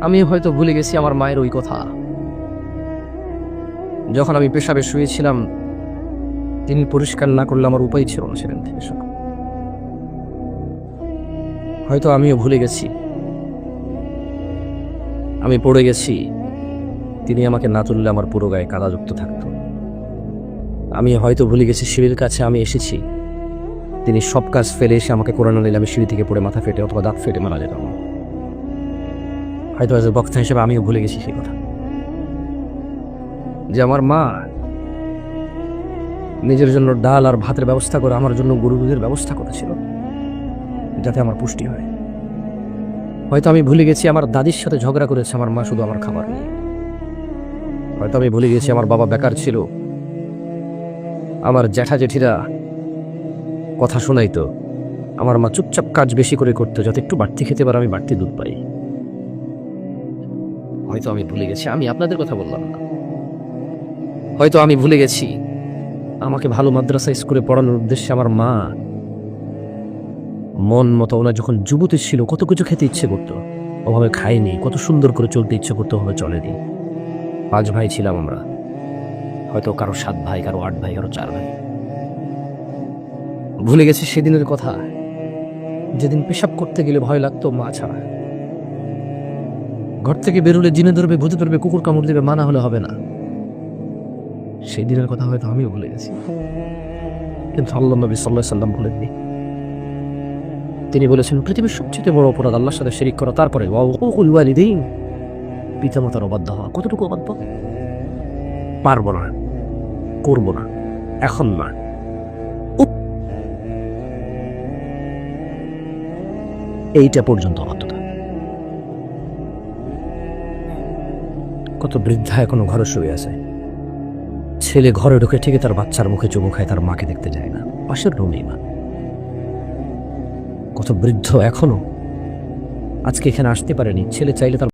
আমি হয়তো ভুলে গেছি আমার মায়ের ওই কথা। যখন আমি পেশাবে শুয়েছিলাম, তিনি পরিষ্কার না করলে আমার উপায় ছিল না সেখান থেকে সব। হয়তো আমিও ভুলে গেছি, আমি পড়ে গেছি, তিনি আমাকে না তুললে আমার পুরো গায়ে কাদাযুক্ত থাকতো। আমি হয়তো ভুলে গেছি সিঁড়ির কাছে আমি এসেছি, তিনি সব কাজ ফেলে এসে আমাকে করে না নিলে আমি সিঁড়ি থেকে পড়ে মাথা ফেটে অথবা দাঁত ফেটে মারা যেতাম। হয়তো এজ এ বক্তা হিসেবে আমিও ভুলে গেছি সেই কথা, যে আমার মা নিজের জন্য ডাল আর ভাতের ব্যবস্থা করে আমার জন্য গরু দুধের ব্যবস্থা করেছিল যাতে আমার পুষ্টি হয়। হয়তো আমি ভুলে গেছি আমার দাদির সাথে ঝগড়া করেছে আমার মা শুধু আমার খাবার নিয়ে। হয়তো আমি ভুলে গেছি আমার বাবা বেকার ছিল, আমার জ্যাঠা জেঠিরা কথা শোনাইতো, আমার মা চুপচাপ কাজ বেশি করে করতো যাতে একটু বাড়তি খেতে পারে, আমি বাড়তি দুধ পাই। হয়তো আমি ভুলে গেছি, আমি আপনাদের কথা বললাম না, হয়তো আমি ভুলে গেছি আমাকে ভালো মাদ্রাসা স্কুলে পড়ানোর উদ্দেশ্যে আমার মা মন মতো, ওনার যখন যুবতী ছিল কত কিছু খেতে ইচ্ছে করতো, ওভাবে খাইনি, কত সুন্দর করে চলতে ইচ্ছে করতো, ওভাবে চলেনি। 5 ভাই ছিলাম আমরা, হয়তো কারো 7 ভাই, কারো 8 ভাই, কারো 4 ভাই। ভুলে গেছি সেদিনের কথা, যেদিন পেশাব করতে গেলে ভয় লাগতো মা ছাড়া। ঘর থেকে বেরোলে জিনে ধরবে, ভূতে ধরবে, কুকুর কামড় দেবে, মানা হলে হবে না। সেই দিনের কথা হয়তো আমিও ভুলে গেছি, কিন্তু আল্লাহ নবী সাল্লাল্লাহু আলাইহি সাল্লাম ভুলেননি। তিনি বলেছেন পৃথিবীর সবচেয়ে বড় অপরাধ আল্লাহর সাথে শিরিক করা, তারপরে ওয়াউকুল ওয়ালিদাইন, পিতামাতার অবাধ্য হওয়া। কতটুকু অবাধ্য? পারবো না, করবো না, এখন না, এইটা পর্যন্ত অবাধ্যতা। কত বৃদ্ধা এখনো ঘরে শুয়ে আছে, ছেলে ঘরে ঢুকে ঠিকই তার বাচ্চার মুখে চুমু খায়, তার মাকে দেখতে যায় না, পাশের রুমেই মা। কত বৃদ্ধ এখনো আজকে এখানে আসতে পারেনি, ছেলে চাইলে তার